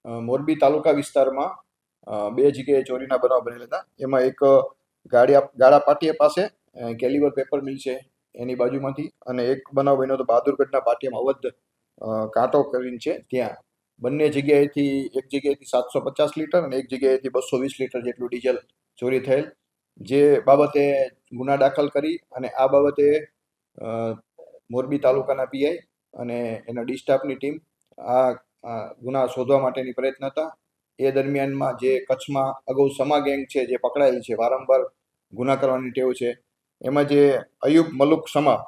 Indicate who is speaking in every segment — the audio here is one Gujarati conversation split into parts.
Speaker 1: મોરબી તાલુકા વિસ્તારમાં બે જગ્યાએ ચોરીના બનાવ બનેલા હતા. એમાં એક ગાળા પાટિયા પાસે કેલિવર પેપર મિલ છે એની બાજુમાંથી, અને એક બનાવ બન્યો હતો બહાદુરગઢના પાટિયામાં અવધ કાંટો કરીને છે ત્યાં. બંને જગ્યાએથી એક જગ્યાએથી 750 લીટર અને એક જગ્યાએથી 220 લીટર જેટલું ડીઝલ ચોરી થયેલ, જે બાબતે ગુના દાખલ કરી અને આ બાબતે મોરબી તાલુકાના પીઆઈ અને એના ડી સ્ટાફની ટીમ આ ગુના શોધવા માટેની પ્રયત્ન હતા. એ દરમિયાનમાં જે કચ્છમાં અગાઉ સમા ગેંગ છે જે પકડાયેલ છે, વારંવાર ગુના કરવાની ટેવ છે, એમાં જે અયુબ મલુક સમા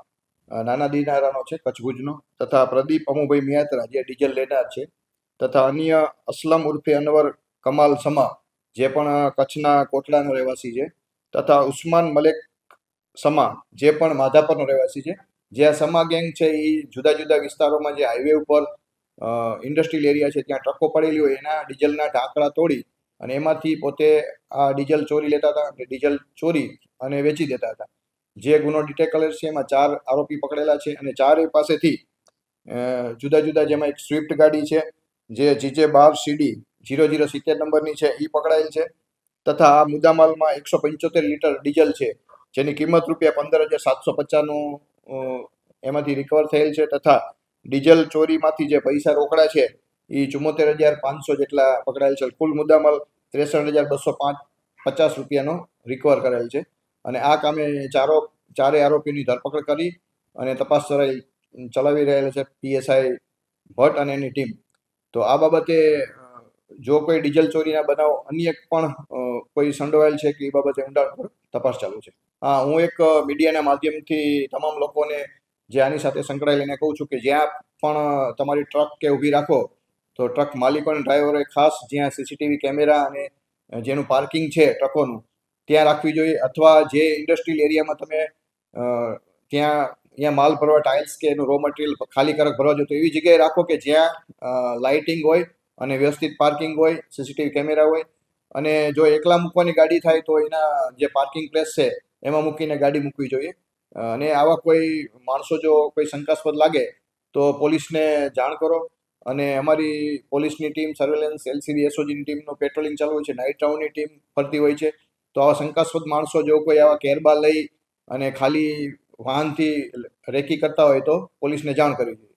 Speaker 1: નાના દિનારાનો છે કચ્છ ભુજનો, તથા પ્રદીપ અમુભાઈ મિયાત્રા જે ડીઝલ લેનાર છે, તથા અન્ય અસલમ ઉર્ફે અનવર કમાલ સમા જે પણ કચ્છના કોટડાનો રહેવાસી છે, તથા ઉસ્માન મલેક સમા જે પણ માધાપરનો રહેવાસી છે. જે આ સમા ગેંગ છે એ જુદા જુદા વિસ્તારોમાં જે હાઈવે ઉપર ઇન્ડસ્ટ્રીયલ એરિયા છે ત્યાં ટ્રકો પડેલી હોય એના ડીઝલના ઢાંકણા તોડી અને એમાંથી પોતે આ ડીઝલ ચોરી લેતા હતા અને ડીઝલ ચોરી અને વેચી દેતા હતા. જે ગુનો ડિટેક્ટ કરેલ છે એમાં 4 આરોપી પકડેલા છે અને ચારે પાસેથી જુદા જુદા, જેમાં એક સ્વિફ્ટ ગાડી છે જે GJ12CD 0070 નંબરની છે એ પકડાયેલ છે, તથા આ મુદ્દામાલમાં 175 લીટર ડીઝલ છે જેની કિંમત ₹15,750નું એમાંથી રિકવર થયેલ છે, તથા ડીઝલ ચોરીમાંથી જે પૈસા રોકડા છે એ 74,500 જેટલા પકડાયેલ છે. કુલ મુદ્દામાલ ₹63,250 રિકવર કરેલ છે. અને આ કામે ચારે આરોપીની ધરપકડ કરી અને તપાસ ચલાવી રહેલ છે PSI ભટ્ટ અને એની ટીમ. તો આ બાબતે જો કોઈ ડીઝલ ચોરીના બનાવ અન્ય પણ કોઈ સંડોવાયેલ છે કે એ બાબતે ઊંડાણપૂર્વક તપાસ ચાલુ છે. હું એક મીડિયાના માધ્યમથી તમામ લોકોને જે આની સાથે સંકળાયેલ એને કહું છું કે જ્યાં પણ તમારી ટ્રક કે ઊભી રાખો તો ટ્રક માલિકો અને ડ્રાઈવરોએ ખાસ જ્યાં CCTV કેમેરા અને જેનું પાર્કિંગ છે ટ્રકોનું ત્યાં રાખવી જોઈએ, અથવા જે ઇન્ડસ્ટ્રીયલ એરિયામાં તમે ત્યાં માલ ભરવા ટાઇલ્સ કે એનું રો મટીરિયલ ખાલી કરક ભરવા જોઈએ તો એવી જગ્યાએ રાખો કે જ્યાં લાઇટિંગ હોય અને વ્યવસ્થિત પાર્કિંગ હોય, CCTV કેમેરા હોય. અને જો એકલા મૂકવાની ગાડી થાય તો એના જે પાર્કિંગ પ્લેસ છે એમાં મૂકીને ગાડી મૂકવી જોઈએ. અને આવા કોઈ માણસો જો કોઈ શંકાસ્પદ લાગે તો પોલીસને જાણ કરો, અને અમારી પોલીસની ટીમ સર્વેલન્સ LCB SOGની ટીમનું પેટ્રોલિંગ ચાલુ હોય છે, નાઇટ રાઉન્ડની ટીમ ફરતી હોય છે. તો આવા શંકાસ્પદ માણસો જો કોઈ આવા કેરબા લઈ અને ખાલી વાહનથી રેકી કરતા હોય તો પોલીસને જાણ કરવી જોઈએ.